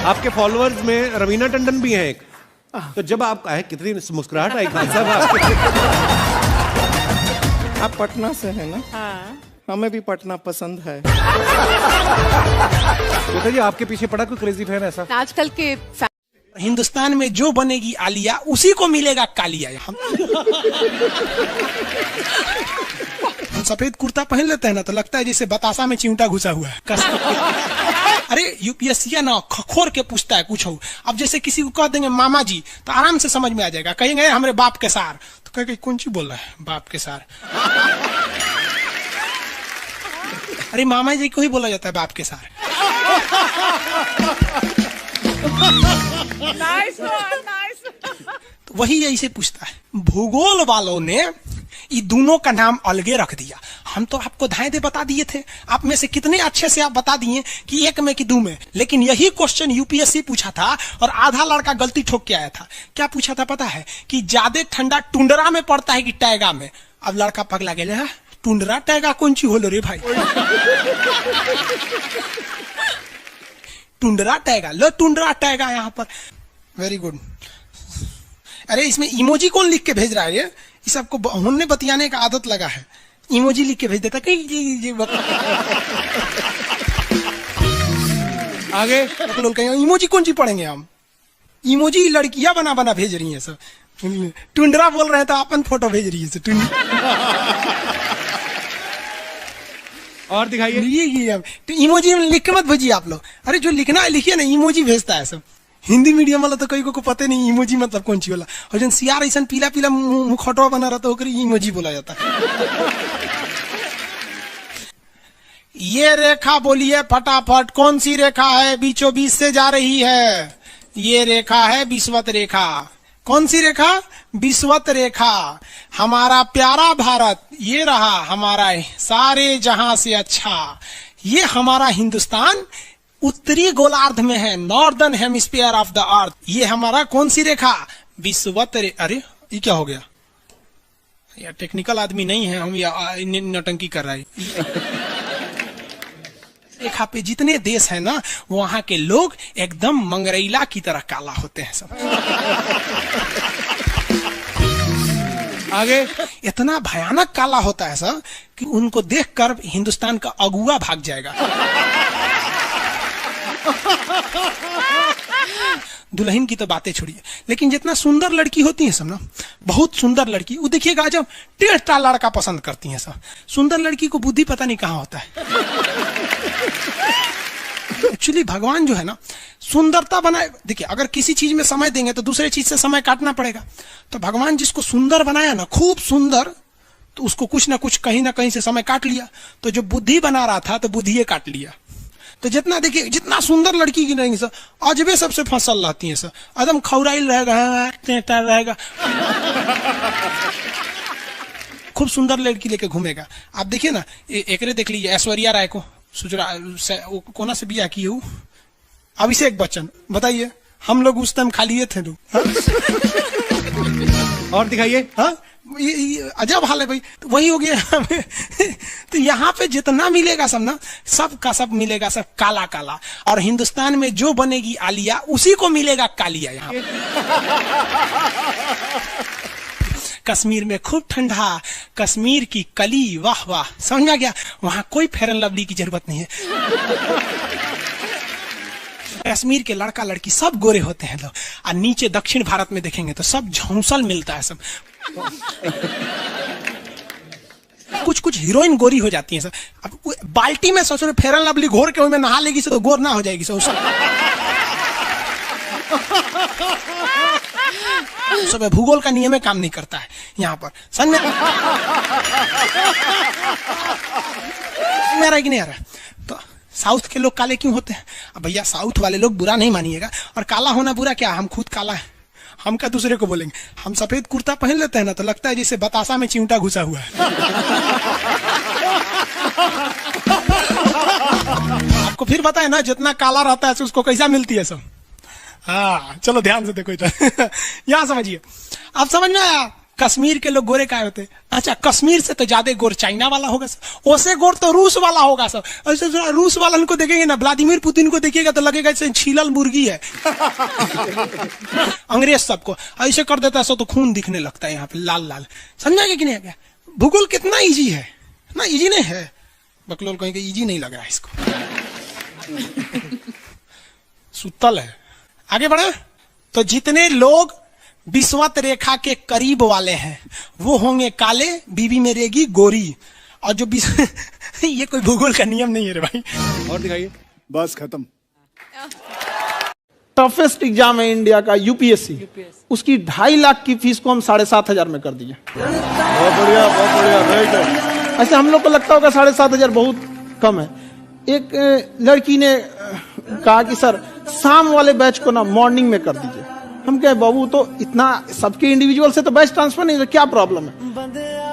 आपके फॉलोअर्स में रवीना टंडन भी हैं एक, तो जब आप आए कितनी मुस्कुराहट आई खान साहब आपके। आप पटना से हैं ना? हाँ। हमें भी पटना पसंद है। तो जी आपके पीछे पड़ा कोई क्रेजी फैन ऐसा? आजकल के हिंदुस्तान में जो बनेगी आलिया उसी को मिलेगा कालिया। हम सफेद कुर्ता पहन लेते हैं ना तो लगता है जैसे बतासा में चिमटा घुसा हुआ है। अरे यूपीएससी ना खखोर के पूछता है कुछ हो। अब जैसे किसी को कह देंगे मामा जी तो आराम से समझ में आ जाएगा। कहेंगे हमारे बाप के सार तो कहेंगे कौन सी बोल रहा है बाप के सार। अरे मामा जी को ही बोला जाता है बाप के सार। नाइस। तो वही ऐसे पूछता है। भूगोल वालों ने ये दोनों का नाम अलगे रख दिया। हम तो आपको धाए दे बता दिए थे। आप में से कितने अच्छे से आप बता दिए कि एक में कि दो में। लेकिन यही क्वेश्चन यूपीएससी पूछा था और आधा लड़का गलती ठोक के आया था। क्या पूछा था पता है? कि ज्यादा ठंडा टुंडरा में पड़ता है कि टैगा में। अब लड़का पगला गया, टुंडरा टैगा कौन सी होलो रे भाई। टुंडरा टैगा, लो टुंडरा टैगा यहाँ पर। Very good. अरे इसमें इमोजी कौन लिख के भेज रहा है? ये सबको हमने बतियाने का आदत लगा है। इमोजी लिख के भेज देता कहीं आगे लोग कहेंगे इमोजी कौन सी पढ़ेंगे हम। इमोजी लड़कियां बना बना भेज रही हैं सब। टुंडरा बोल रहे हैं तो अपन फोटो भेज रही है। और दिखाइए। ये तो इमोजी लिख के मत भेजिए आप लोग। अरे जो लिखना है लिखिए ना, इमोजी भेजता है सब। हिंदी मीडियम वाला तो कई को पता नहीं इमोजी मतलब कौन सी वाला। और जन सियार ऐसा पीला पीला मुखौटवा बना रहता है इमोजी बोला जाता है। ये रेखा बोलिए फटाफट, कौन सी रेखा है बीचों बीच से जा रही है? ये रेखा है विषुवत रेखा। कौन सी रेखा? विषुवत रेखा। हमारा प्यारा भारत ये रहा हमारा सारे जहां से अच्छा। ये हमारा हिंदुस्तान उत्तरी गोलार्ध में है, northern hemisphere of the earth. ये हमारा कौन सी रेखा? विषुवत रेखा। अरे ये क्या हो गया यार? टेक्निकल आदमी नहीं है हम, या नौटंकी कर रहा है। रेखा पे जितने देश है ना वहां के लोग एकदम मंगरैला की तरह काला होते हैं सब। आगे इतना भयानक काला होता है सब कि उनको देखकर हिंदुस्तान का अगुआ भाग जाएगा। दुल्हन की तो बातें छोड़िए, लेकिन जितना सुंदर लड़की होती है सब ना, बहुत सुंदर लड़की, वो देखिएगा जब टेढ़ा लड़का पसंद करती है सब। सुंदर लड़की को बुद्धि पता नहीं कहाँ होता है। एक्चुअली भगवान जो है ना सुंदरता बनाए। देखिए अगर किसी चीज में समय देंगे तो दूसरे चीज से समय काटना पड़ेगा। तो भगवान जिसको सुंदर बनाया ना, खूब सुंदर, तो उसको कुछ ना कुछ कहीं ना कहीं से समय काट लिया। तो जो बुद्धि बना रहा था तो बुद्धि काट लिया। तो जितना देखिए जितना सुंदर लड़की की रहेंगी सर, अजबे सबसे फसल रहती है सर, एकदम खौराइल रहेगा, खूब सुंदर लड़की लेके घूमेगा। आप देखिए ना, एक देख लीजिए ऐश्वर्या राय को, कोना से बिया की हूँ, अभिषेक बच्चन, बताइए हम लोग उस टाइम खा लिए थे लोग। और दिखाइए। हाँ अजब हाल है भाई। तो वही हो गया। तो यहाँ पे जितना मिलेगा सब ना, सब का सब मिलेगा सब काला काला। और हिंदुस्तान में जो बनेगी आलिया उसी को मिलेगा कालिया। यहाँ कश्मीर में खूब ठंडा, कश्मीर की कली, वाह वाह, समझ आ गया। वहां कोई फेयर एंड लवली की जरूरत नहीं है। कश्मीर के लड़का लड़की सब गोरे होते हैं लोग। और नीचे दक्षिण भारत में देखेंगे तो सब झौंसल मिलता है सब। कुछ कुछ हीरोइन गोरी हो जाती है सर। अब बाल्टी में सोचो फेयर एंड लवली घोर के में नहा लेगी तो गोर ना हो जाएगी सर। सब भूगोल का नियम काम नहीं करता है यहाँ पर। समझ में आ रहा है कि नहीं आ रहा? तो साउथ के लोग काले क्यों होते हैं? अब भैया साउथ वाले लोग बुरा नहीं मानिएगा, और काला होना बुरा क्या? हम खुद काला है, हम क्या दूसरे को बोलेंगे? हम सफेद कुर्ता पहन लेते हैं ना तो लगता है जैसे बतासा में चिमटा घुसा हुआ है। आपको फिर पता है ना जितना काला रहता है उसको कैसा मिलती है सब। हाँ चलो ध्यान से देखो इधर। यहाँ समझिए, अब समझ में आया कश्मीर के लोग गोरे काय होते? अच्छा, कश्मीर से तो ज्यादा गोर चाइना वाला होगा सर, ओसे गोर तो रूस वाला होगा सर। ऐसे रूस वाला को देखेंगे ना, व्लादिमीर पुतिन को देखिएगा तो लगेगा जैसे छीलल मुर्गी है। अंग्रेज सबको ऐसे कर देता है सो तो खून दिखने लगता है यहाँ पे लाल लाल। समझा कि नहीं? क्या भूगोल कितना इजी है ना? इजी नहीं है, बकलोल कहेंगे इजी नहीं लग रहा है इसको। सुतल है। आगे बढ़े तो जितने लोग विषुवत रेखा के करीब वाले हैं वो होंगे काले, बीवी में रहेगी गोरी। और जो ये कोई भूगोल का नियम नहीं है रे भाई। और दिखाइए। बस खत्म। टफेस्ट एग्जाम है इंडिया का, यूपीएससी। उसकी 2.5 लाख की फीस को हम 7,500 में कर दिए। बहुत बढ़िया, बहुत बढ़िया, राइट है। ऐसे हम लोग को लगता होगा 7,500 बहुत कम है। एक लड़की ने कहा कि सर शाम वाले बैच को ना मॉर्निंग में कर दीजिए। हम कहे बाबू तो इतना सबके इंडिविजुअल से तो बैच ट्रांसफर नहीं, क्या प्रॉब्लम है?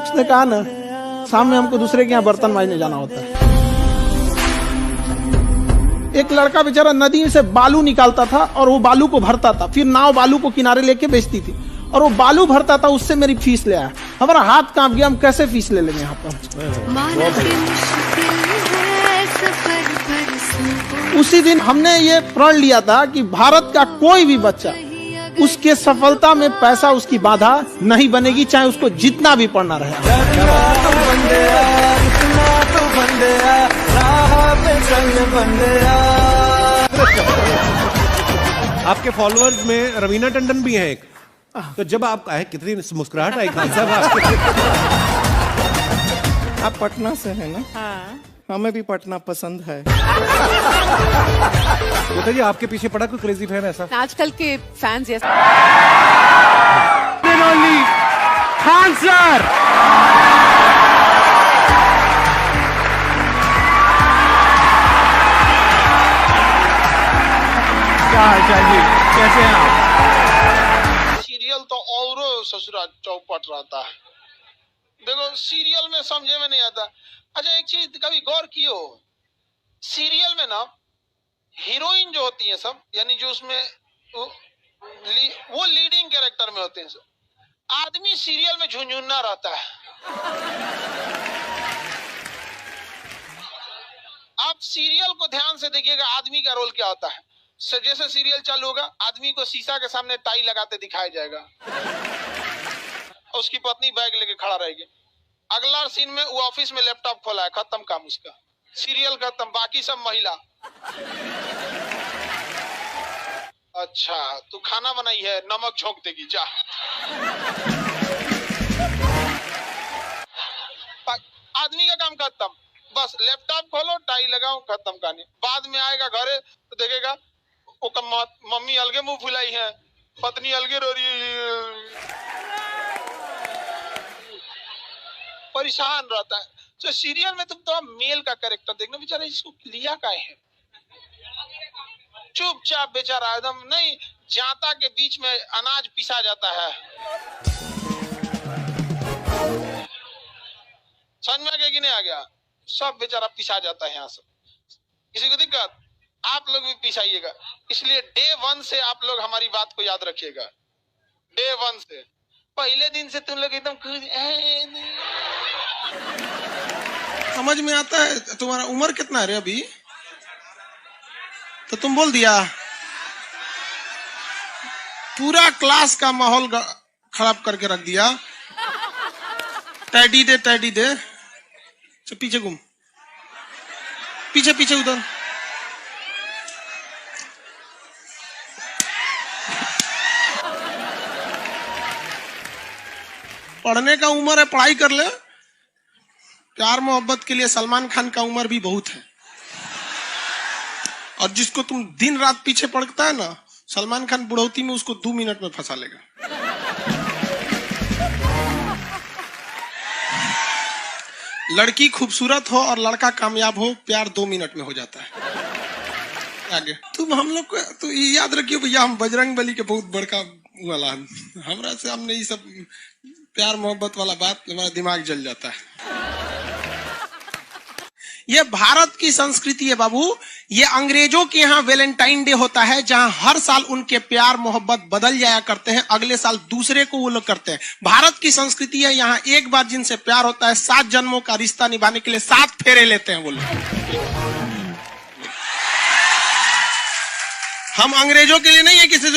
उसने कहा ना शाम में हमको दूसरे के यहाँ बर्तन मांजने जाना होता है। एक लड़का बेचारा नदी से बालू निकालता था और वो बालू को भरता था, फिर नाव बालू को किनारे लेके बेचती थी और वो बालू भरता था, उससे मेरी फीस ले आया। हमारा हाथ कांप गया, हम कैसे फीस ले लेंगे यहाँ पर। उसी दिन हमने ये प्रण लिया था कि भारत का कोई भी बच्चा उसके सफलता में पैसा उसकी बाधा नहीं बनेगी, चाहे उसको जितना भी पढ़ना रहे। आपके फॉलोअर्स में रवीना टंडन भी हैं एक। तो जब आप आए कितनी मुस्कुराहट आई खान साहब आपके। आप पटना से हैं ना? हाँ। हमें भी पटना पसंद है। बताइए आपके पीछे पड़ा कोई क्रेजी फैन ऐसा? आजकल के फैंस ये खान सर। क्या हालचाल जी, कैसे हैं आप? सीरियल तो और ससुरा चौपट रहता है। देखो सीरियल में समझे में नहीं आता। अच्छा एक चीज कभी गौर किए हो, सीरियल में ना हीरोइन जो होती है सब, यानी जो उसमें वो लीडिंग कैरेक्टर में होते हैं सब, आदमी सीरियल में झुंझुन्ना रहता है। आप सीरियल को ध्यान से देखिएगा, आदमी का रोल क्या होता है। जैसे सीरियल चालू होगा, आदमी को शीशा के सामने टाई लगाते दिखाया जाएगा, उसकी पत्नी बैग लेके खड़ा रहेगी। अगला सीन में वो ऑफिस में लैपटॉप खोला है, खत्म काम उसका, सीरियल खत्म, बाकी सब महिला। अच्छा तू खाना बनाई है, नमक झोंक देगी जा। आदमी का काम खत्म, बस लैपटॉप खोलो, टाई लगाओ, खत्म कहानी। बाद में आएगा घरे तो देखेगा वो मम्मी अलगे मुंह फुलाई है, पत्नी अलगे रो रही है, परेशान रहता है। तो सीरियल में तुम तो मेल का कैरेक्टर देखना, बेचारा इसको लिया काहे है, चुपचाप बेचारा एकदम नहीं, जाता के बीच में अनाज पिसा जाता है। समझ में आ गया कि नहीं आ गया? सब बेचारा पिसा जाता है यहाँ से। किसी को दिक्कत? आप लोग भी पिसाइएगा। इसलिए डे 1 से आप लोग हमारी बात को याद रखिएगा। डे 1 से पहले दिन से तुम लोग एकदम समझ में आता है। तुम्हारा उम्र कितना है रे अभी? तो तुम बोल दिया। पूरा क्लास का माहौल खराब करके रख दिया। टैडी दे, टैडी दे। तो पीछे घूम, पीछे पीछे उधर। पढ़ने का उम्र है, पढ़ाई कर ले। प्यार मोहब्बत के लिए सलमान खान का उम्र भी बहुत है। और जिसको तुम दिन रात पीछे पड़ता है ना, सलमान खान बुढ़ौती में उसको 2 मिनट में फंसा लेगा। लड़की खूबसूरत हो और लड़का कामयाब हो, प्यार 2 मिनट में हो जाता है। आगे तुम हम लोग को तो ये याद रखियो भैया, हम बजरंग बली के बहुत बड़का वाला, हमरा से हमने ये सब प्यार मोहब्बत वाला बात, हमारा दिमाग जल जाता है। ये भारत की संस्कृति है बाबू। ये अंग्रेजों के यहाँ वैलेंटाइन डे होता है, जहां हर साल उनके प्यार मोहब्बत बदल जाया करते हैं, अगले साल दूसरे को वो लोग करते हैं। भारत की संस्कृति है, यहाँ एक बार जिनसे प्यार होता है 7 जन्मों का रिश्ता निभाने के लिए 7 फेरे लेते हैं वो लोग। हम अंग्रेजों के लिए नहीं है किसी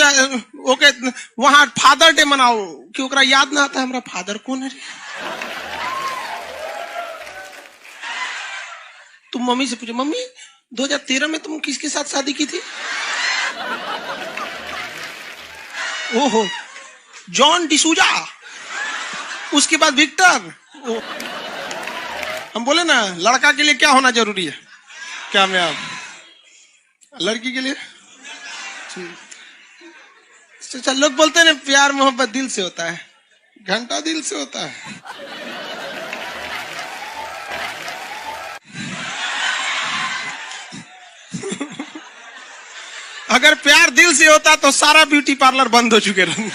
ओके वहां फादर डे मनाओ कि ओकरा याद ना आता है हमारा फादर कौन है। तुम मम्मी से पूछो, मम्मी 2013 में तुम किसके साथ शादी की थी? ओहो, जॉन डिसूजा, उसके बाद विक्टर। हम बोले ना लड़का के लिए क्या होना जरूरी है, क्या मैं आप लड़की के लिए अच्छा, लोग बोलते हैं ना प्यार मोहब्बत दिल से होता है, घंटा दिल से होता है। अगर प्यार दिल से होता तो सारा ब्यूटी पार्लर बंद हो चुके रहते।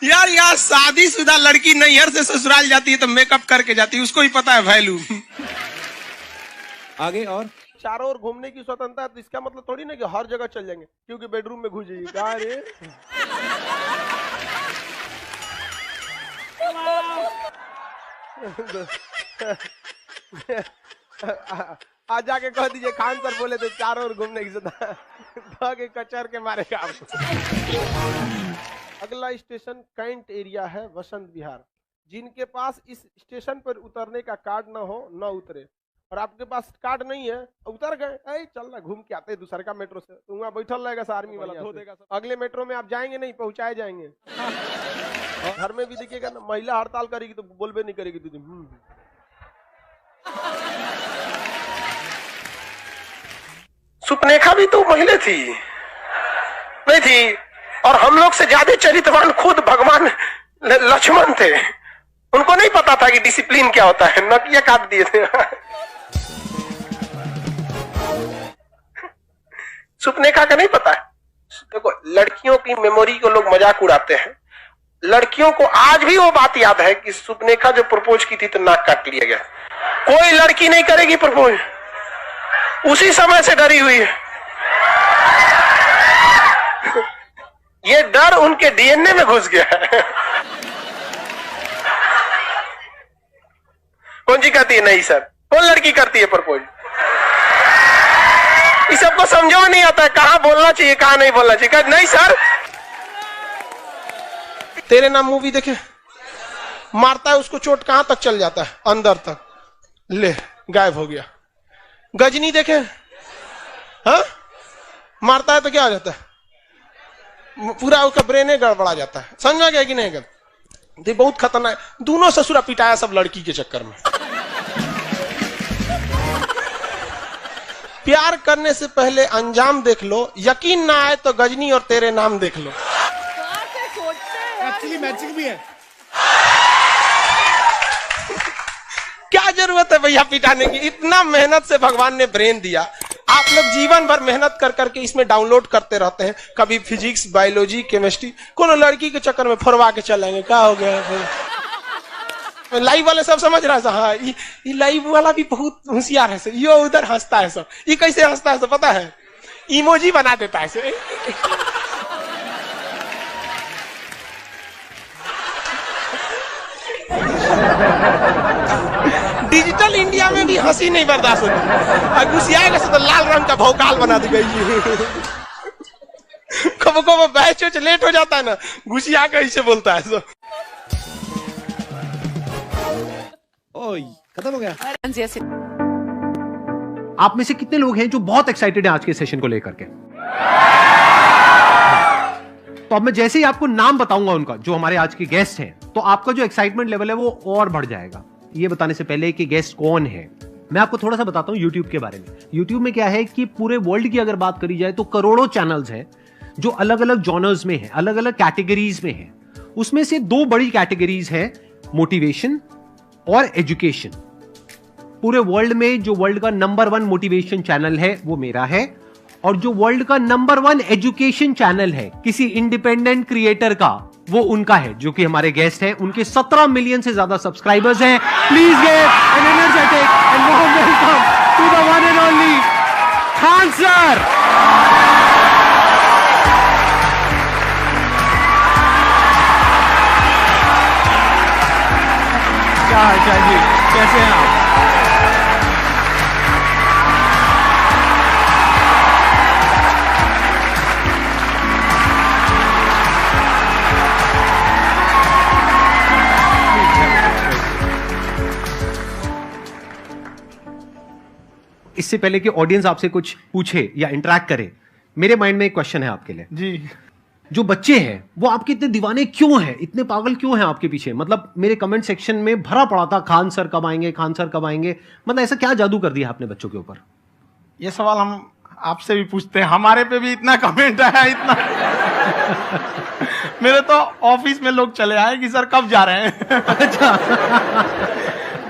यार यार शादीशुदा लड़की नैहर से ससुराल जाती है तो मेकअप करके जाती है, उसको ही पता है वैल्यू। आगे और चारों ओर घूमने की स्वतंत्रता है, तो इसका मतलब थोड़ी ना कि हर जगह चल जाएंगे क्योंकि बेडरूम में घुस जाइए। कहा रे आज जाके कह दीजिए खान सर बोले थे चारों ओर घूमने की स्वतंत्रता के कचर के मारेगा आपको। अगला स्टेशन कैंट एरिया है, वसंत विहार। जिनके पास इस स्टेशन पर उतरने का कार्ड ना हो न उतरे, और आपके पास कार्ड नहीं है उतर गए, चल ना घूम के आते दूसरे का मेट्रो से, तो वहाँ बैठल रहेगा आर्मी वाला धो देगा। अगले मेट्रो में आप जाएंगे नहीं, पहुंचाए जाएंगे। घर में भी देखिएगा ना, महिला हड़ताल करेगी तो बोलबे नहीं करेगी दीदी। सुपनेखा भी तो महिला थी नहीं थी, और हम लोग से ज्यादा चरित्रवान खुद भगवान लक्ष्मण थे। उनको नहीं पता था कि डिसिप्लिन क्या होता है, नकिया काट दिए थे। सुपनेखा का नहीं पता है। देखो लड़कियों की मेमोरी को लोग मजाक उड़ाते हैं, लड़कियों को आज भी वो बात याद है कि सुपनेखा जो प्रपोज की थी तो नाक काट लिया गया। कोई लड़की नहीं करेगी प्रपोज, उसी समय से डरी हुई है। ये डर उनके डीएनए में घुस गया है। कौन जी कहती है नहीं सर, कौन लड़की करती है प्रपोज? इस सबको समझो में नहीं आता है कहां बोलना चाहिए कहां नहीं बोलना चाहिए। नहीं सर, तेरे नाम मूवी देखे, मारता है उसको चोट कहां तक चल जाता है, अंदर तक, ले गायब हो गया। गजनी देखे, हाँ मारता है तो क्या हो जाता है, पूरा उसका ब्रेन गड़बड़ा जाता है। समझ में गया कि नहीं? गया बहुत खतरनाक। दोनों ससुरा पिटाया सब लड़की के चक्कर में। प्यार करने से पहले अंजाम देख लो, यकीन ना आए तो गजनी और तेरे नाम देख लो। एक्चुअली मैचिंग भी है। क्या जरूरत है भैया पिटाने की? इतना मेहनत से भगवान ने ब्रेन दिया, आप लोग जीवन भर मेहनत कर करके इसमें डाउनलोड करते रहते हैं, कभी फिजिक्स, बायोलॉजी, केमिस्ट्री। कोनो लड़की के चक्कर में फरवा के चलेंगे, क्या हो गया? लाइव वाले सब समझ रहा है, हाँ ये लाइव वाला भी बहुत होशियार है, यो उधर हंसता है सब। ये कैसे हंसता है सब पता है? इमोजी बना देता है से। डिजिटल इंडिया में भी हंसी नहीं बर्दाश्त होती, घुसियाएगा तो लाल रंग का भौकाल बना दी गई। कब कब बैच लेट हो जाता है ना, घुसिया कैसे बोलता है सब। ओए खत्म हो गया। आप में से कितने लोग हैं जो बहुत एक्साइटेड हैं आज के सेशन को लेकर के? तो अब मैं जैसे ही आपको नाम बताऊंगा उनका, जो हमारे आज के गेस्ट हैं, तो आपका जो एक्साइटमेंट लेवल है वो और बढ़ जाएगा। ये बताने से पहले कि गेस्ट कौन है, मैं आपको थोड़ा सा बताता हूं यूट्यूब के बारे में। यूट्यूब में क्या है कि पूरे वर्ल्ड की अगर बात करी जाए तो करोड़ों चैनल्स हैं जो अलग अलग जॉनर्स में हैं, अलग अलग कैटेगरीज में हैं। उसमें से 2 बड़ी कैटेगरीज हैं, मोटिवेशन और एजुकेशन। पूरे वर्ल्ड में जो वर्ल्ड का नंबर 1 मोटिवेशन चैनल है वो मेरा है, और जो वर्ल्ड का नंबर 1 एजुकेशन चैनल है किसी इंडिपेंडेंट क्रिएटर का, वो उनका है जो कि हमारे गेस्ट हैं। उनके 17 मिलियन से ज्यादा सब्सक्राइबर्स हैं। Please give an energetic and warm welcome to the one and only Khan sir. क्या हाल चाल जी, कैसे हैं आप? इससे पहले कि ऑडियंस आपसे कुछ पूछे या इंटरेक्ट करे, मेरे माइंड में एक क्वेश्चन है आपके लिए जी। जो बच्चे हैं वो आपके इतने दीवाने क्यों हैं, इतने पागल क्यों हैं आपके पीछे? मतलब मेरे कमेंट सेक्शन में भरा पड़ा था खान सर कब आएंगे, खान सर कब आएंगे। मतलब ऐसा क्या जादू कर दिया आपने बच्चों के ऊपर? ये सवाल हम आपसे भी पूछते हैं, हमारे पे भी इतना कमेंट आया, इतना मेरे तो ऑफिस में लोग चले आए कि सर कब जा रहे हैं। अच्छा।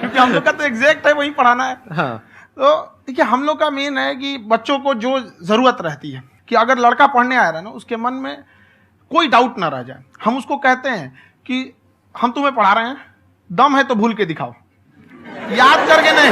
क्योंकि हम लोग का तो एग्जैक्ट है, वही पढ़ाना है। हाँ। तो देखिए, हम लोग का मेन है कि बच्चों को जो जरूरत रहती है कि अगर लड़का पढ़ने आया है ना, उसके मन में कोई डाउट ना रह जाए। हम उसको कहते हैं कि हम तुम्हें पढ़ा रहे हैं, दम है तो भूल के दिखाओ, याद करके नहीं।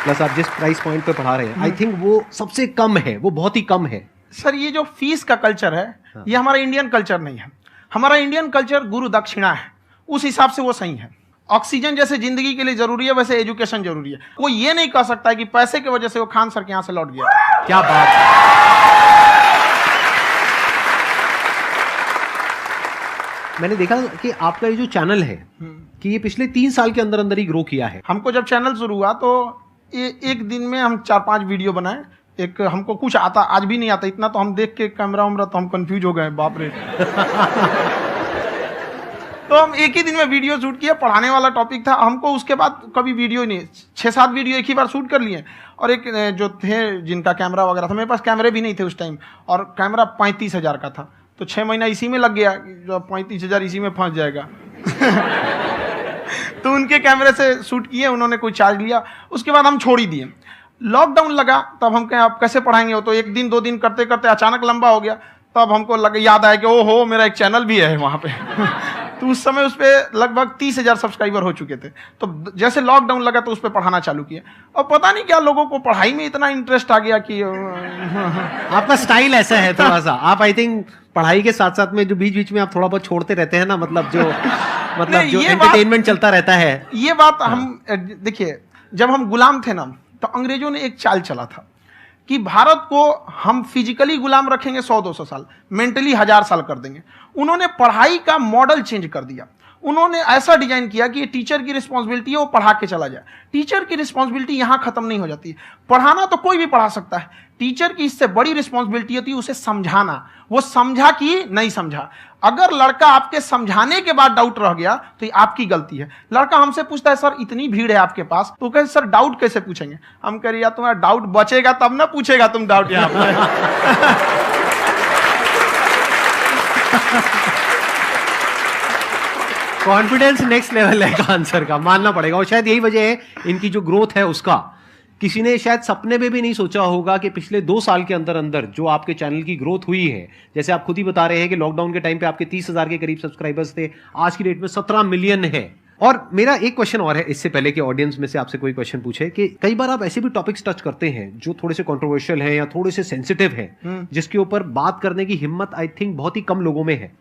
प्लस आप जिस प्राइस पॉइंट पे पढ़ा रहे हैं, आई थिंक वो सबसे कम है, वो बहुत ही कम है। सर ये जो फीस का कल्चर है, ये हमारा इंडियन कल्चर नहीं है। हमारा इंडियन कल्चर गुरु दक्षिणा है, उस हिसाब से वो सही है। ऑक्सीजन जैसे जिंदगी के लिए जरूरी है, वैसे एजुकेशन जरूरी है। कोई ये नहीं कह सकता है कि पैसे की वजह से वो खान सर के यहां से लौट गया। क्या बात है। मैंने देखा कि आपका ये जो चैनल है कि ये पिछले 3 साल के अंदर अंदर ही ग्रो किया है। हमको जब चैनल शुरू हुआ तो एक दिन में हम 4-5 वीडियो बनाए। एक हमको कुछ आता, आज भी नहीं आता इतना, तो हम देख के कैमरा उमरा तो हम कंफ्यूज हो गए, बाप रे। तो हम एक ही दिन में वीडियो शूट किया, पढ़ाने वाला टॉपिक था हमको। उसके बाद कभी वीडियो नहीं, 6-7 वीडियो एक ही बार शूट कर लिए। और एक जो थे जिनका कैमरा वगैरह था, मेरे पास कैमरे भी नहीं थे उस टाइम, और कैमरा 35,000 का था। तो 6 महीना इसी में लग गया, जो 35,000 इसी में फंस जाएगा। तो उनके कैमरे से शूट किए, उन्होंने कोई चार्ज लिया, उसके बाद हम छोड़ ही दिए। लॉकडाउन लगा, तब हम कहें आप कैसे पढ़ाएंगे। वो तो 1 दिन 2 दिन करते करते अचानक लंबा हो गया। तब हमको याद आया कि ओहो, मेरा एक चैनल भी है वहाँ पे। तो उस समय उस पर लगभग 30,000 सब्सक्राइबर हो चुके थे। तो जैसे लॉकडाउन लगा तो उस पर पढ़ाना चालू किया। और पता नहीं क्या लोगों को पढ़ाई में इतना इंटरेस्ट आ गया कि आपका स्टाइल ऐसा है थोड़ा सा। आप आई थिंक पढ़ाई के साथ साथ में जो बीच बीच में आप थोड़ा बहुत छोड़ते रहते हैं ना, मतलब जो जो एंटरटेनमेंट चलता रहता है। ये बात हम देखिए, जब हम गुलाम थे ना, तो अंग्रेजों ने एक चाल चला था कि भारत को हम फिजिकली गुलाम रखेंगे 100-200 साल, मेंटली 1000 साल कर देंगे। उन्होंने पढ़ाई का मॉडल चेंज कर दिया। उन्होंने ऐसा डिजाइन किया कि टीचर की रिस्पॉन्सिबिलिटी है वो पढ़ा के चला जाए। टीचर की रिस्पॉन्सिबिलिटी यहां खत्म नहीं हो जाती। पढ़ाना तो कोई भी पढ़ा सकता है, टीचर की इससे बड़ी रिस्पॉन्सिबिलिटी होती है उसे समझाना। वो समझा कि नहीं समझा। अगर लड़का आपके समझाने के बाद डाउट रह गया तो ये आपकी गलती है। लड़का हमसे पूछता है सर इतनी भीड़ है आपके पास, तो कहे सर डाउट कैसे पूछेंगे। हम कह रहे यार तुम्हारा डाउट बचेगा तब ना पूछेगा तुम डाउट यहाँ पे। कॉन्फिडेंस नेक्स्ट लेवल है खान सर का, मानना पड़ेगा। और शायद यही वजह है इनकी जो ग्रोथ है उसका। किसी ने शायद सपने में भी नहीं सोचा होगा कि पिछले 2 साल के अंदर अंदर जो आपके चैनल की ग्रोथ हुई है, जैसे आप खुद ही बता रहे हैं कि लॉकडाउन के टाइम पे आपके 30,000 के करीब सब्सक्राइबर्स थे, आज की डेट में 17 मिलियन है। और मेरा एक क्वेश्चन और है, इससे पहले कि ऑडियंस में से आपसे कोई क्वेश्चन पूछे, कि कई बार आप ऐसे भी टॉपिक्स टच करते हैं जो थोड़े से कंट्रोवर्शियल हैं या थोड़े से सेंसिटिव हैं, जिसके ऊपर बात करने की हिम्मत आई थिंक बहुत ही कम लोगों में है।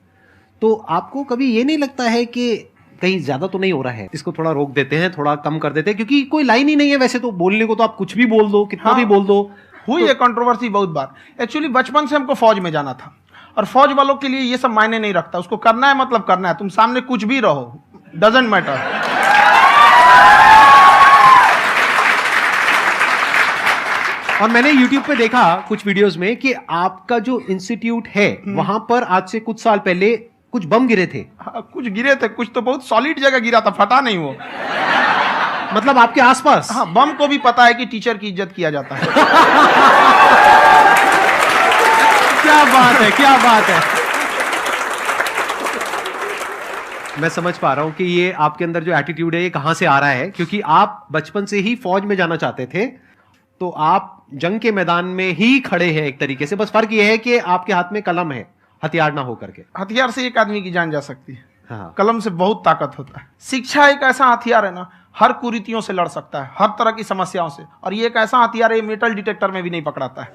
तो आपको कभी ये नहीं लगता है कि कहीं ज्यादा तो नहीं हो रहा है, इसको थोड़ा रोक देते हैं, थोड़ा कम कर देते हैं? क्योंकि कोई लाइन ही नहीं है वैसे तो बोलने को, तो आप कुछ भी बोल दो, कितना भी बोल दो। हुई है कंट्रोवर्सी बहुत बार। एक्चुअली बचपन से हमको फौज में जाना था, और फौज वालों के लिए ये सब मायने नहीं रखता। उसको करना है मतलब करना है, तुम सामने कुछ भी रहो, डजंट मैटर। और मैंने YouTube पे देखा कुछ वीडियोस में कि आपका जो इंस्टीट्यूट है वहां पर आज से कुछ साल पहले कुछ बम गिरे थे। हाँ, कुछ गिरे थे, कुछ तो बहुत सॉलिड जगह गिरा था, फटा नहीं वो। मतलब आपके आसपास? हाँ, बम को भी पता है कि टीचर की इज्जत किया जाता है। क्या बात है, क्या बात है। मैं समझ पा रहा हूं कि ये आपके अंदर जो एटीट्यूड है ये कहां से आ रहा है, क्योंकि आप बचपन से ही फौज में जाना चाहते थे। तो आप जंग के मैदान में ही खड़े हैं एक तरीके से, बस फर्क यह है कि आपके हाथ में कलम है, हथियार ना हो करके। हथियार से एक आदमी की जान जा सकती है, हाँ। कलम से बहुत ताकत होता है। शिक्षा एक ऐसा हथियार है ना, हर कुरीतियों से लड़ सकता है, हर तरह की समस्याओं से। और ये एक ऐसा हथियार है, मेटल डिटेक्टर में भी नहीं पकड़ाता है।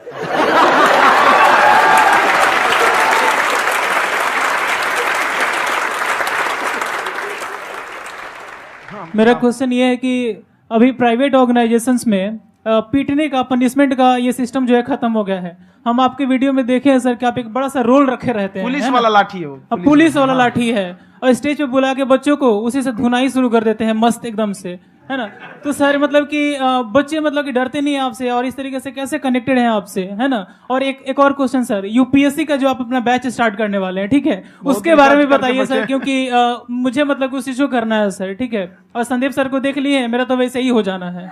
मेरा क्वेश्चन ये है कि अभी प्राइवेट ऑर्गेनाइजेशंस में पीटने का, पनिशमेंट का ये सिस्टम जो है खत्म हो गया है। हम आपके वीडियो में देखे हैं सर कि आप एक बड़ा सा रोल रखे रहते हैं, पुलिस वाला लाठी है वो, पुलिस वाला लाठी है, और स्टेज पे बुला के बच्चों को उसी से धुनाई शुरू कर देते हैं मस्त एकदम से, है ना। तो सर मतलब कि बच्चे मतलब कि डरते नहीं हैं आपसे, और इस तरीके से कैसे कनेक्टेड हैं आपसे, है ना। और एक और क्वेश्चन सर, यूपीएससी का जो आप अपना बैच स्टार्ट करने वाले हैं, ठीक है, उसके बारे में बताइए सर, क्योंकि मुझे मतलब कुछ इशू करना है सर, ठीक है। और संदीप सर को देख लिए, मेरा तो वैसे ही हो जाना है।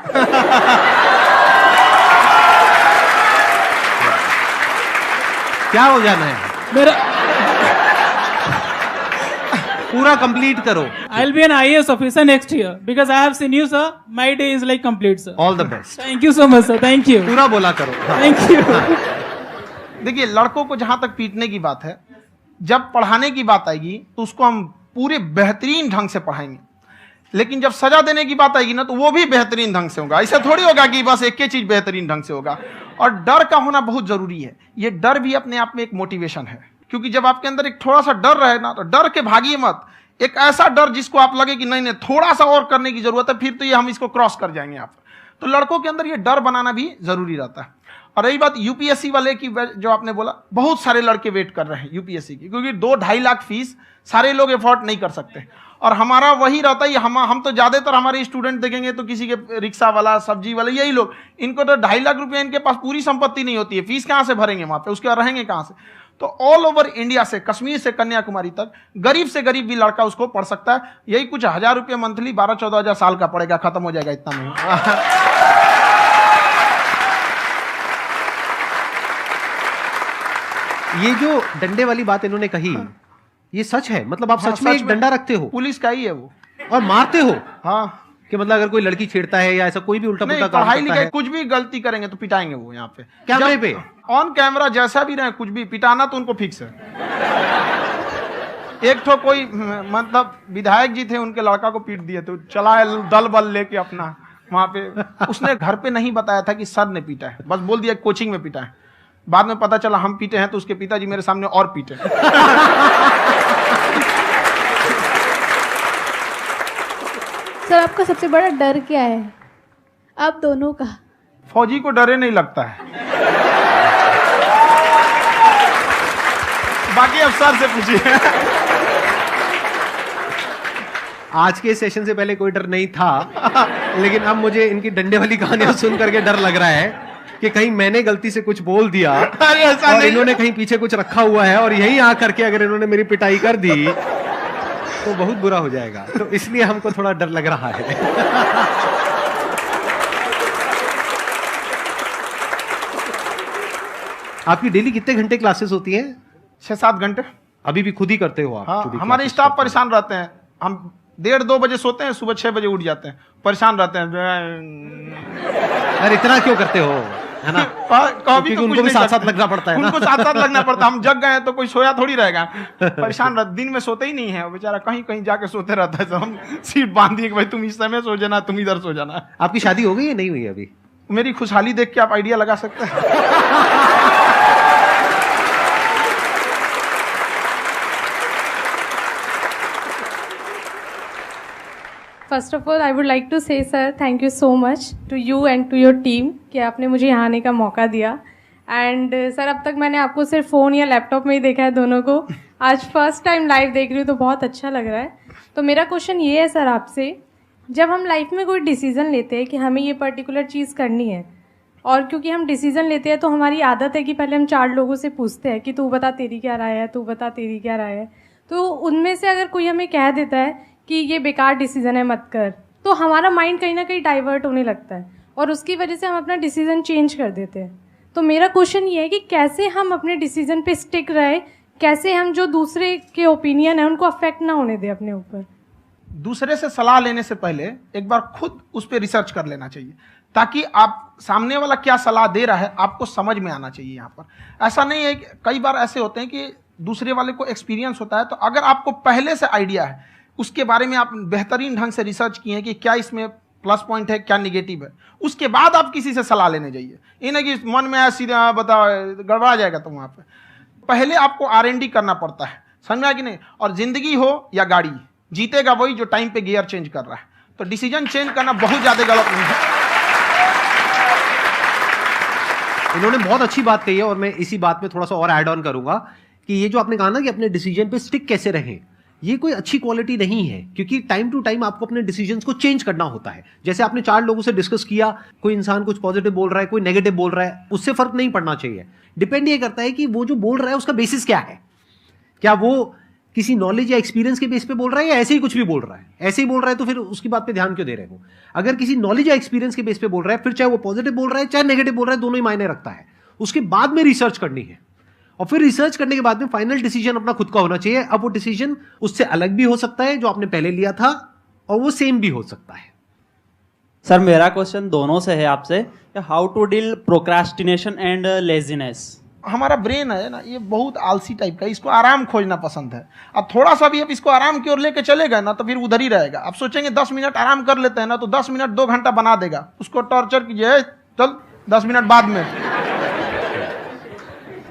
क्या हो जाना है मेरा? पूरा कंप्लीट करो। I'll be an IAS officer next year because I have seen you, sir. My day is like complete, sir. All the best. Thank you so much, sir. Thank you. पूरा बोला करो। Thank you. देखिए, लड़कों को जहां तक पीटने की बात है, जब पढ़ाने की बात आएगी तो उसको हम पूरे बेहतरीन ढंग से पढ़ाएंगे। लेकिन जब सजा देने की बात आएगी ना, तो वो भी बेहतरीन ढंग से होगा। ऐसा थोड़ी होगा कि बस एक ही चीज बेहतरीन ढंग से होगा। और डर का होना बहुत जरूरी है। ये डर भी अपने आप में एक मोटिवेशन है, क्योंकि जब आपके अंदर एक थोड़ा सा डर रहे ना, तो डर के भागिए मत। एक ऐसा डर जिसको आप लगे कि नहीं नहीं थोड़ा सा और करने की जरूरत है, फिर तो ये हम इसको क्रॉस कर जाएंगे यहाँ पर। तो लड़कों के अंदर ये डर बनाना भी जरूरी रहता है। और रही बात यूपीएससी वाले की, जो आपने बोला, बहुत सारे लड़के वेट कर रहे हैं यूपीएससी की, क्योंकि 2-2.5 लाख फीस सारे लोग एफोर्ड नहीं कर सकते। और हमारा वही रहता है, हम तो ज्यादातर हमारे स्टूडेंट देखेंगे तो किसी के रिक्शा वाला, सब्जी वाला, यही लोग, इनको तो 2.5 लाख रुपया, इनके पास पूरी संपत्ति नहीं होती है, फीस कहाँ से भरेंगे वहां पे, उसके बाद रहेंगे कहाँ से। तो ऑल ओवर इंडिया से, कश्मीर से कन्याकुमारी तक, गरीब से गरीब भी लड़का उसको पढ़ सकता है। यही कुछ 1000 रुपये मंथली, 12-14 हजार साल का पड़ेगा, खत्म हो जाएगा इतना में। ये जो डंडे वाली बात इन्होंने कही, ये सच है? मतलब आप सच में एक डंडा रखते हो? पुलिस का ही है वो। और मारते हो? हाँ। कि मतलब अगर कोई लड़की छेड़ता है या ऐसा कोई भी उल्टा पुल्टा काम पढ़ाई करता लिखाई है, कुछ भी गलती करेंगे तो पिटाएंगे वो यहाँ पे, कैमरे पे, ऑन कैमरा, जैसा भी रहे, कुछ भी पिटाना तो उनको फिक्स है। एक तो कोई मतलब विधायक जी थे, उनके लड़का को पीट दिए, तो चला दल बल लेके अपना वहां पे। उसने घर पे नहीं बताया था कि सर ने पीटा है, बस बोल दिया कोचिंग में पीटा है। बाद में पता चला हम पीटे हैं, तो उसके पिताजी मेरे सामने और पीटे। सर आपका सबसे बड़ा डर क्या है, आप दोनों का? फौजी को डरे नहीं लगता है, बाकी अफसर से पूछिए। आज के सेशन से पहले कोई डर नहीं था, लेकिन अब मुझे इनकी डंडे वाली कहानियां सुन करके डर लग रहा है कि कहीं मैंने गलती से कुछ बोल दिया और इन्होंने कहीं पीछे कुछ रखा हुआ है, और यही आ करके अगर इन्होंने मेरी पिटाई कर दी तो बहुत बुरा हो जाएगा। तो इसलिए हमको थोड़ा डर लग रहा है। आपकी डेली कितने घंटे क्लासेस होती हैं? 6-7 घंटे। अभी भी खुद ही करते हो आप? हाँ, हमारे स्टाफ परेशान रहते हैं। हम 1:30-2 बजे सोते हैं, सुबह 6 बजे उठ जाते हैं, परेशान रहते हैं। अरे इतना क्यों करते हो, है ना? कभी तो उनको भी साथ साथ लगना पड़ता है ना? उनको साथ साथ लगना पड़ता है। हम जग गए तो कोई सोया थोड़ी रहेगा, परेशान रहते, दिन में सोते ही नहीं है बेचारा, कहीं कहीं जाके सोते रहता है। तो हम सीट बांध दिए कि भाई तुम इस समय सो जाना, तुम इधर सो जाना। आपकी शादी हो गई या नहीं हुई अभी? मेरी खुशहाली देख के आप आइडिया लगा सकते हैं। First of all I would like to say sir thank you so much to you and to your team कि आपने मुझे यहाँ आने का मौका दिया। एंड सर अब तक मैंने आपको सिर्फ फ़ोन या लैपटॉप में ही देखा है दोनों को, आज फर्स्ट टाइम लाइव देख रही हूँ तो बहुत अच्छा लग रहा है। तो मेरा क्वेश्चन ये है सर आपसे, जब हम लाइफ में कोई डिसीज़न लेते हैं कि हमें ये पर्टिकुलर चीज़ करनी है, और क्योंकि हम डिसीज़न लेते हैं तो हमारी आदत है कि पहले हम 4 लोगों से पूछते हैं कि तू बता तेरी क्या राय है, तू बता तेरी क्या राय है। तो उनमें से अगर कोई हमें कह देता है कि ये बेकार डिसीजन है मत कर, तो हमारा माइंड कहीं ना कहीं डाइवर्ट होने लगता है और उसकी वजह से हम अपना डिसीजन चेंज कर देते हैं। तो मेरा क्वेश्चन ये है कि कैसे हम अपने डिसीजन पे स्टिक रहे, कैसे हम जो दूसरे के ओपिनियन है उनको अफेक्ट ना होने दें अपने ऊपर। दूसरे से सलाह लेने से पहले एक बार खुद उस पर रिसर्च कर लेना चाहिए, ताकि आप सामने वाला क्या सलाह दे रहा है आपको समझ में आना चाहिए। यहाँ पर ऐसा नहीं है कि कई बार ऐसे होते हैं कि दूसरे वाले को एक्सपीरियंस होता है, तो अगर आपको पहले से आइडिया है, उसके बारे में आप बेहतरीन ढंग से रिसर्च किए हैं कि क्या इसमें प्लस पॉइंट है क्या निगेटिव है, उसके बाद आप किसी से सलाह लेने जाइए। ये नहीं कि मन में ऐसी बता गड़बड़ा जाएगा। तो वहाँ पे पहले आपको R&D करना पड़ता है, समझ में आया कि नहीं। और जिंदगी हो या गाड़ी, जीतेगा वही जो टाइम पे गियर चेंज कर रहा है। तो डिसीजन चेंज करना बहुत ज्यादा गलत नहीं है। इन्होंने बहुत अच्छी बात कही है और मैं इसी बात में थोड़ा सा और ऐड ऑन करूंगा कि ये जो आपने कहा ना कि अपने डिसीजन पे स्टिक कैसे रहें, ये कोई अच्छी क्वालिटी नहीं है, क्योंकि टाइम टू टाइम आपको अपने डिसीजंस को चेंज करना होता है। जैसे आपने 4 लोगों से डिस्कस किया, कोई इंसान कुछ पॉजिटिव बोल रहा है, कोई नेगेटिव बोल रहा है, उससे फर्क नहीं पड़ना चाहिए। डिपेंड ये करता है कि वो जो बोल रहा है उसका बेसिस क्या है। क्या वो किसी नॉलेज या एक्सपीरियंस के बेस पे बोल रहा है या ऐसे ही कुछ भी बोल रहा है? ऐसे ही बोल रहा है तो फिर उसकी बात पे ध्यान क्यों दे रहे हो? अगर किसी नॉलेज या एक्सपीरियंस के बेस पे बोल रहा है, फिर चाहे वो पॉजिटिव बोल रहा है चाहे नेगेटिव बोल रहा है, दोनों ही मायने रखता है। उसके बाद में रिसर्च करनी है और फिर रिसर्च करने के बाद में फाइनल डिसीजन अपना खुद का होना चाहिए। अब वो डिसीजन उससे अलग भी हो सकता है जो आपने पहले लिया था, और वो सेम भी हो सकता है। सर मेरा क्वेश्चन दोनों से है आपसे, how to deal procrastination and laziness. हमारा ब्रेन है ना, ये बहुत आलसी टाइप का है, इसको आराम खोजना पसंद है। अब थोड़ा सा भी अब इसको आराम की ओर लेके चले गए ना तो फिर उधर ही रहेगा। आप सोचेंगे 10 मिनट आराम कर लेते हैं ना, तो 10 मिनट 2 घंटा बना देगा। उसको टॉर्चर कीजिए, चल 10 मिनट बाद में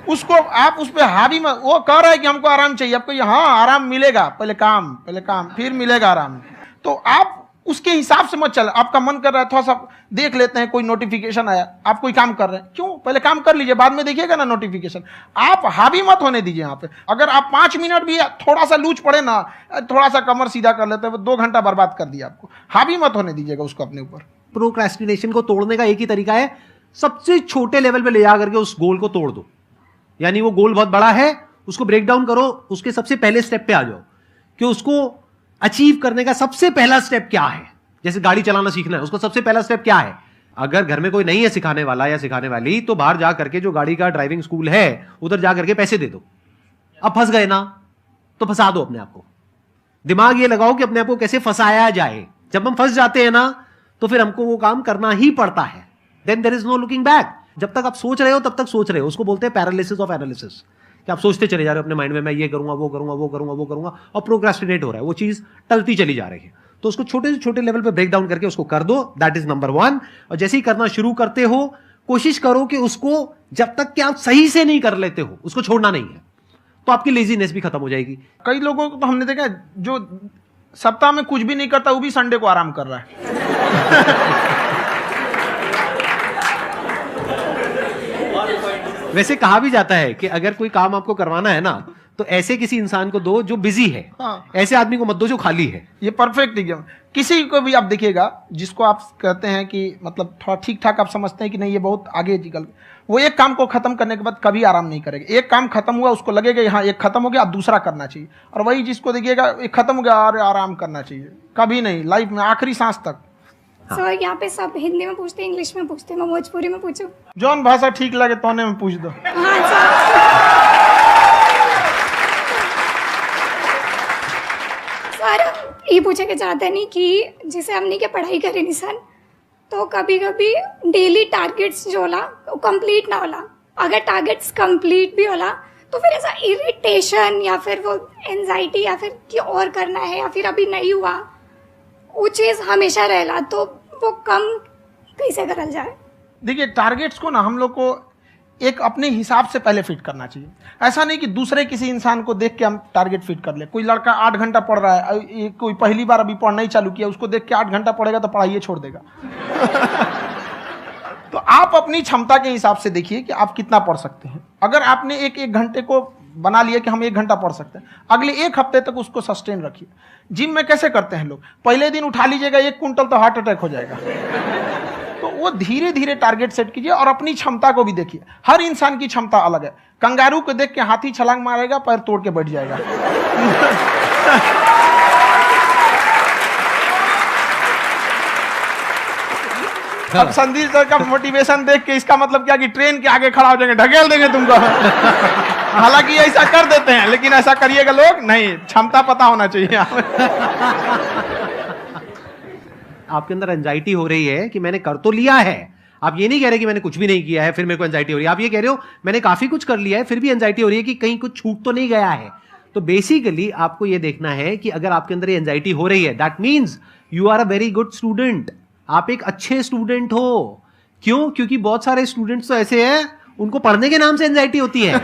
उसको आप उस पर हावी में, वो कह रहा है कि हमको आराम चाहिए, आपको हाँ आराम मिलेगा, पहले काम फिर मिलेगा आराम। तो आप उसके हिसाब से मत चल। आपका मन कर रहा है थोड़ा सा देख लेते हैं, कोई नोटिफिकेशन आया, आप कोई काम कर रहे हैं, क्यों पहले काम कर लीजिए, बाद में देखिएगा ना नोटिफिकेशन। आप हावी मत होने दीजिए यहाँ पे। अगर आप 5 मिनट भी थोड़ा सा लूज पड़े ना, थोड़ा सा कमर सीधा कर लेते हैं, 2 घंटा बर्बाद कर दिया आपको। हावी मत होने दीजिएगा उसको अपने ऊपर। प्रोक्रेस्टिनेशन को तोड़ने का एक ही तरीका है, सबसे छोटे लेवल पे ले जा करके उस गोल को तोड़ दो। यानी वो गोल बहुत बड़ा है, उसको ब्रेक डाउन करो, उसके सबसे पहले स्टेप पे आ जाओ कि उसको अचीव करने का सबसे पहला स्टेप क्या है। जैसे गाड़ी चलाना सीखना है, उसका सबसे पहला स्टेप क्या है। अगर घर में कोई नहीं है सिखाने वाला या सिखाने वाली, तो बाहर जा करके जो गाड़ी का ड्राइविंग स्कूल है उधर जा करके पैसे दे दो। अब फंस गए ना तो फंसा दो अपने आप को। दिमाग ये लगाओ कि अपने आप को कैसे फंसाया जाए। जब हम फंस जाते हैं ना तो फिर हमको वो काम करना ही पड़ता है। Then there is no looking back. जब तक आप सोच रहे हो तब तक सोच रहे हो, उसको बोलते हैं पैरालिसिस ऑफ एनालिसिस, कि आप सोचते चले जा रहे हो अपने माइंड में, मैं ये करूंगा वो करूंगा वो करूंगा वो करूंगा, और प्रोक्रेस्टिनेट हो रहा है, वो चीज टलती चली जा रही है। तो उसको छोटे से छोटे लेवल पे ब्रेक डाउन करके उसको कर दो, दैट इज नंबर 1। और जैसे ही करना शुरू करते हो, कोशिश करो कि उसको जब तक कि आप सही से नहीं कर लेते हो उसको छोड़ना नहीं है, तो आपकी लेजीनेस भी खत्म हो जाएगी। कई लोगों को तो हमने देखा जो सप्ताह में कुछ भी नहीं करता, वो भी संडे को आराम कर रहा है। वैसे कहा भी जाता है कि अगर कोई काम आपको करवाना है ना, तो ऐसे किसी इंसान को दो जो बिजी है। हाँ। ऐसे आदमी को मत दो जो खाली है। ये परफेक्ट एग्जाम। किसी को भी आप देखिएगा जिसको आप कहते हैं कि मतलब थोड़ा ठीक ठाक आप समझते हैं कि नहीं ये बहुत आगे निकल, वो एक काम को खत्म करने के बाद कभी आराम नहीं करेगा। एक काम खत्म हुआ उसको लगेगा हाँ एक खत्म हो गया, अब दूसरा करना चाहिए। और वही जिसको देखिएगा एक खत्म हो गया और आराम करना चाहिए, कभी नहीं लाइफ में आखिरी सांस तक। सर यहाँ पे सब हिंदी में पूछते हैं, इंग्लिश में पूछते हैं, मैं भोजपुरी में पूछूं? जौन भाषा ठीक लगे तोने में पूछ दो। हाँ सर। सर ये पूछे के चाहते नहीं कि जैसे हमने के पढ़ाई करे निशान, तो कभी कभी डेली टारगेट्स जो होला वो कंप्लीट ना होला। अगर टारगेट्स कंप्लीट भी होला तो फिर ऐसा इरिटेशन या फिर वो एंजाइटी या फिर कि और करना है या फिर अभी नहीं हुआ, वो चीज़ हमेशा रहेला। तो वो कम कैसे करल जाए? देखिए टारगेट्स को ना हम लोग को एक अपने हिसाब से पहले फिट करना चाहिए। ऐसा नहीं कि दूसरे किसी इंसान को देख के हम टारगेट फिट कर ले। कोई लड़का 8 घंटा पढ़ रहा है, कोई पहली बार अभी पढ़ना ही चालू किया, उसको देख के 8 घंटा पढ़ेगा तो पढ़ाई छोड़ देगा। तो आप अपनी क्षमता के हिसाब से देखिए कि आप कितना पढ़ सकते हैं। अगर आपने एक घंटे को बना लिया कि हम 1 घंटा पढ़ सकते हैं, अगले 1 हफ्ते तक उसको सस्टेन रखिए। जिम में कैसे करते हैं लोग, पहले दिन उठा लीजिएगा 1 क्विंटल तो हार्ट अटैक हो जाएगा। तो वो धीरे धीरे टारगेट सेट कीजिए और अपनी क्षमता को भी देखिए। हर इंसान की क्षमता अलग है। कंगारू को देख के हाथी छलांग मारेगा, पैर तोड़ के बैठ जाएगा। अब संदीप सर का मोटिवेशन देख के इसका मतलब क्या कि ट्रेन के आगे खड़ा हो जाएंगे, ढकेल देंगे तुमको। हालांकि ऐसा कर देते हैं, लेकिन ऐसा करिएगा लोग नहीं, क्षमता पता होना चाहिए। आपके अंदर एंजाइटी हो रही है कि मैंने कर तो लिया है, आप ये नहीं कह रहे कि मैंने कुछ भी नहीं किया है फिर मेरे को एंजाइटी हो रही है, आप ये कह रहे हो मैंने काफी कुछ कर लिया है फिर भी एंजाइटी हो रही है कि कहीं कुछ छूट तो नहीं गया है। तो बेसिकली आपको ये देखना है कि अगर आपके अंदर ये एंजाइटी हो रही है, that means you are a very good student, आप एक अच्छे स्टूडेंट हो। क्यों? क्योंकि बहुत सारे स्टूडेंट्स तो ऐसे हैं उनको पढ़ने के नाम से एंजाइटी होती है।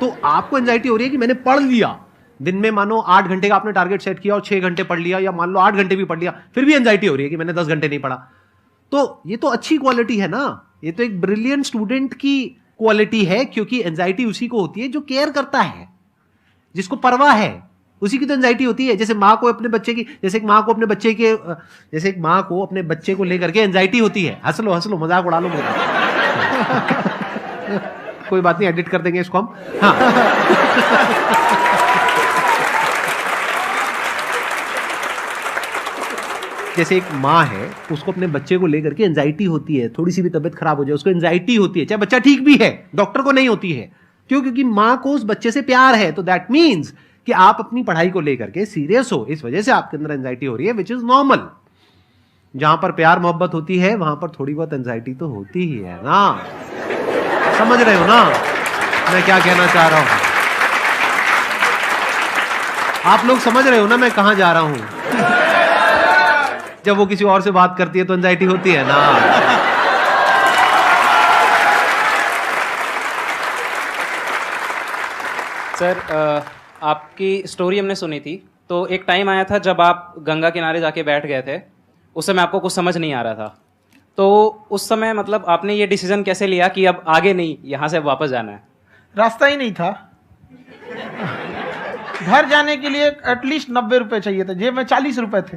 तो आपको एंजाइटी हो रही है कि मैंने पढ़ लिया, दिन में मानो 8 घंटे का आपने टारगेट सेट किया और 6 घंटे पढ़ लिया, या मान लो 8 घंटे भी पढ़ लिया, फिर भी एंजाइटी हो रही है कि मैंने 10 घंटे नहीं पढ़ा। तो ये तो अच्छी क्वालिटी है ना, ये तो एक ब्रिलियंट स्टूडेंट की क्वालिटी है, क्योंकि एंजाइटी उसी को होती है जो केयर करता है, जिसको परवाह है, उसी की तो एंजाइटी होती है। जैसे माँ को अपने बच्चे की, जैसे एक माँ को अपने बच्चे के, जैसे एक माँ को अपने बच्चे को लेकर के एंजाइटी होती है। हंस लो मजाक उड़ा लो मेरा। कोई बात नहीं, एडिट कर देंगे इसको हम। हाँ। जैसे एक माँ है, उसको अपने बच्चे को लेकर के एंजाइटी होती है, थोड़ी सी भी तबीयत खराब हो जाए उसको एंजाइटी होती है, चाहे बच्चा ठीक भी है, डॉक्टर को नहीं होती है। क्यों? क्योंकि माँ को उस बच्चे से प्यार है। तो दैट मीन्स कि आप अपनी पढ़ाई को लेकर के सीरियस हो, इस वजह से आपके अंदर एंजाइटी हो रही है, विच इज नॉर्मल। जहां पर प्यार मोहब्बत होती है वहां पर थोड़ी बहुत एंजाइटी तो होती ही है ना। समझ रहे हो ना मैं क्या कहना चाह रहा हूं? आप लोग समझ रहे हो ना मैं कहां जा रहा हूं? जब वो किसी और से बात करती है तो एंजाइटी होती है ना। सर, आपकी स्टोरी हमने सुनी थी, तो एक टाइम आया था जब आप गंगा किनारे जाके बैठ गए थे, उस समय आपको कुछ समझ नहीं आ रहा था। तो उस समय मतलब आपने ये डिसीजन कैसे लिया कि अब आगे नहीं, यहाँ से वापस जाना है? रास्ता ही नहीं था। घर जाने के लिए एटलीस्ट 90 रुपए चाहिए थे, जेब में 40 रुपए थे,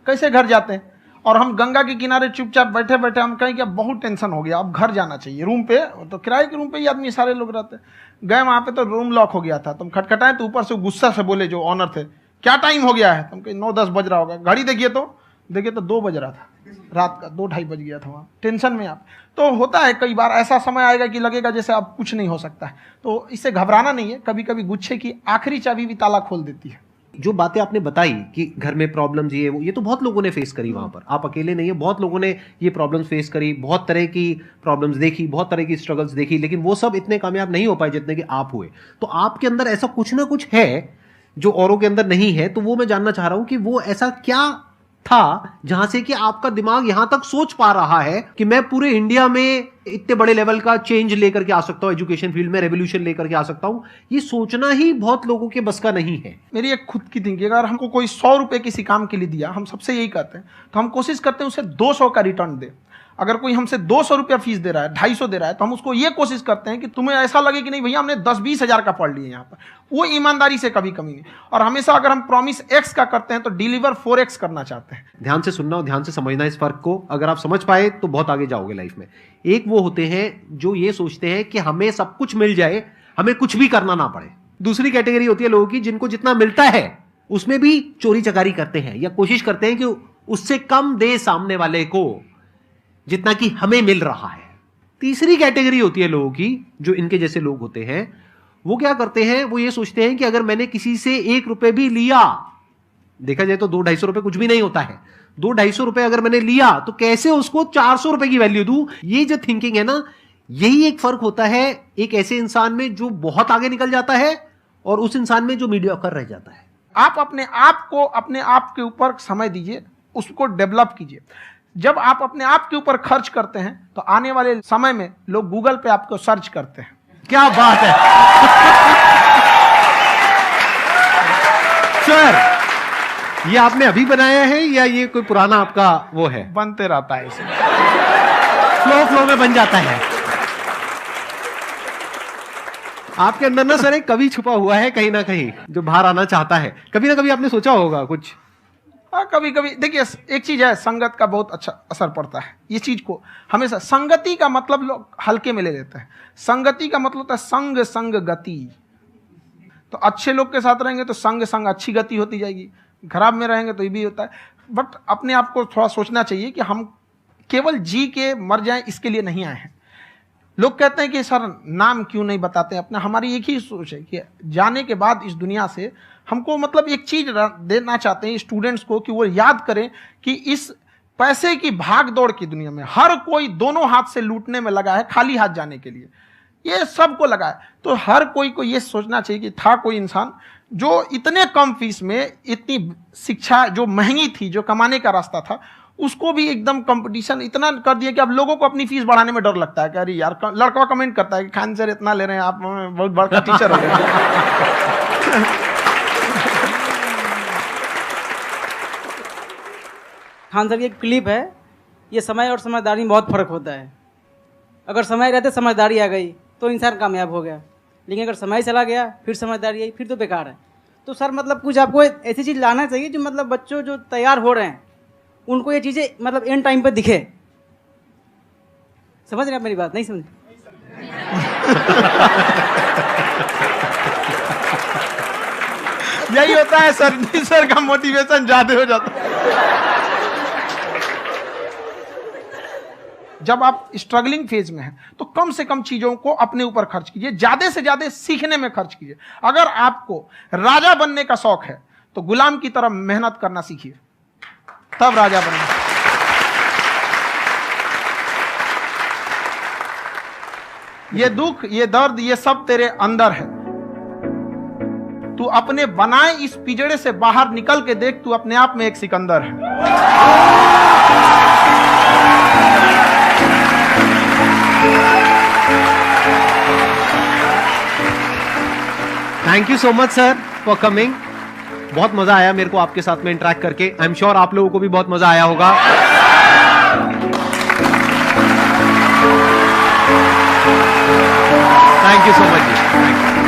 कैसे घर जाते हैं? और हम गंगा के किनारे चुपचाप बैठे बैठे हम कहें कि अब बहुत टेंशन हो गया, अब घर जाना चाहिए। रूम पे, तो किराए के रूम पे ही आदमी सारे लोग रहते। गए वहां पे तो रूम लॉक हो गया था। तुम खटखटाए तो ऊपर से गुस्सा से बोले जो ऑनर थे, क्या टाइम हो गया है? तुम कहे 9-10 बज रहा होगा। घड़ी देखिए तो 2 बज रहा था रात का, 2-2:30 बज गया था वहाँ। टेंशन में आप तो होता है, कई बार ऐसा समय आएगा कि लगेगा जैसे अब कुछ नहीं हो सकता है। तो इससे घबराना नहीं है। कभी कभी गुच्छे की आखिरी चाबी भी ताला खोल देती है। जो बातें आपने बताई कि घर में प्रॉब्लम्स ये तो बहुत लोगों ने फेस करी वहां पर, आप अकेले नहीं है, बहुत लोगों ने ये प्रॉब्लम्स फेस करी, बहुत तरह की प्रॉब्लम्स देखी, बहुत तरह की स्ट्रगल्स देखी, लेकिन वो सब इतने कामयाब नहीं हो पाए जितने कि आप हुए। तो आपके अंदर ऐसा कुछ ना कुछ है जो औरों के अंदर नहीं है। तो वो मैं जानना चाह रहा हूं कि वो ऐसा क्या था जहां से कि आपका दिमाग यहां तक सोच पा रहा है कि मैं पूरे इंडिया में इतने बड़े लेवल का चेंज लेकर के आ सकता हूं, एजुकेशन फील्ड में रेवोल्यूशन लेकर के आ सकता हूं। ये सोचना ही बहुत लोगों के बस का नहीं है। मेरी एक खुद की थिंकिंग, अगर हमको कोई 100 रुपए किसी काम के लिए दिया, हम सबसे यही कहते हैं, तो हम कोशिश करते हैं उसे 200 का रिटर्न दे। अगर कोई हमसे 200 रुपया फीस दे रहा है, 250 दे रहा है, तो हम उसको ये कोशिश करते हैं कि तुम्हें ऐसा लगे कि नहीं भैया हमने 10-20 हज़ार का पढ़ लिया यहाँ पर। वो ईमानदारी से कभी कमी नहीं। और हमेशा अगर हम प्रॉमिस एक्स का करते हैं तो डिलीवर 4x करना चाहते हैं। ध्यान से सुनना और ध्यान से समझना इस फर्क को। अगर आप समझ पाए तो बहुत आगे जाओगे लाइफ में। एक वो होते हैं जो ये सोचते हैं कि हमें सब कुछ मिल जाए, हमें कुछ भी करना ना पड़े। दूसरी कैटेगरी होती है लोगों की जिनको जितना मिलता है उसमें भी चोरी चकारी करते हैं या कोशिश करते हैं कि उससे कम दे सामने वाले को जितना कि हमें मिल रहा है। तीसरी कैटेगरी होती है लोगों की, जो इनके जैसे लोग होते हैं, वो क्या करते हैं, वो ये सोचते हैं कि अगर मैंने किसी से 1 रुपए भी लिया, देखा जाए तो 200-250 रुपए कुछ भी नहीं होता है, 200-250 रुपए अगर मैंने लिया तो कैसे उसको 400 रुपए की वैल्यू दूं। ये जो थिंकिंग है ना, यही एक फर्क होता है एक ऐसे इंसान में जो बहुत आगे निकल जाता है और उस इंसान में जो मीडियोकर रह जाता है। आप अपने आप को अपने आप के ऊपर समय दीजिए, उसको डेवलप कीजिए। जब आप अपने आप के ऊपर खर्च करते हैं तो आने वाले समय में लोग गूगल पे आपको सर्च करते हैं। क्या बात है सर, ये आपने अभी बनाया है या ये कोई पुराना आपका वो है? बनते रहता है, इसे फ्लो में बन जाता है। आपके अंदर ना सर एक कवि छुपा हुआ है कहीं ना कहीं जो बाहर आना चाहता है। कभी ना कभी आपने सोचा होगा कुछ? हाँ, कभी कभी। देखिए, एक चीज है, संगत का बहुत अच्छा असर पड़ता है। ये चीज को हमेशा, संगति का मतलब लोग हल्के में ले लेते हैं। संगति का मतलब होता है संग संग गति। तो अच्छे लोग के साथ रहेंगे तो संग संग अच्छी गति होती जाएगी, खराब में रहेंगे तो ये भी होता है। बट अपने आप को थोड़ा सोचना चाहिए कि हम केवल जी के मर जाएं इसके लिए नहीं आए हैं। लोग कहते हैं कि सर नाम क्यों नहीं बताते अपना। हमारी एक ही सोच है कि जाने के बाद इस दुनिया से हमको मतलब एक चीज देना चाहते हैं स्टूडेंट्स को कि वो याद करें कि इस पैसे की भाग दौड़ की दुनिया में हर कोई दोनों हाथ से लूटने में लगा है, खाली हाथ जाने के लिए, ये सबको लगा है। तो हर कोई को ये सोचना चाहिए कि था कोई इंसान जो इतने कम फीस में इतनी शिक्षा जो महंगी थी, जो कमाने का रास्ता था, उसको भी एकदम कंपटीशन इतना कर दिया कि अब लोगों को अपनी फीस बढ़ाने में डर लगता है कि अरे यार, लड़का कमेंट करता है कि खान सर इतना ले रहे हैं, आप बहुत बड़ा टीचर हो गए। खान सर की एक क्लिप है, ये समय और समझदारी में बहुत फर्क होता है। अगर समय रहते समझदारी आ गई तो इंसान कामयाब हो गया, लेकिन अगर समय चला गया फिर समझदारी आई फिर तो बेकार है। तो सर मतलब कुछ आपको ऐसी चीज़ लाना चाहिए जो मतलब बच्चों जो तैयार हो रहे हैं उनको ये चीज़ें मतलब एंड टाइम पे दिखे। समझ रहे हैं आप मेरी बात? नहीं समझ? यही होता है सर, सर का मोटिवेशन ज्यादा हो जाता है। जब आप स्ट्रगलिंग फेज में हैं तो कम से कम चीजों को अपने ऊपर खर्च कीजिए, ज्यादा से ज्यादा सीखने में खर्च कीजिए। अगर आपको राजा बनने का शौक है तो गुलाम की तरह मेहनत करना सीखिए, तब राजा बनना। ये दुख, ये दर्द, ये सब तेरे अंदर है। तू अपने बनाए इस पिंजड़े से बाहर निकल के देख, तू अपने आप में एक सिकंदर है। Thank you so much sir for coming. बहुत मजा आया मेरे को आपके साथ में इंटरेक्ट करके। आई एम श्योर आप लोगों को भी बहुत मजा आया होगा। Thank you so much ji.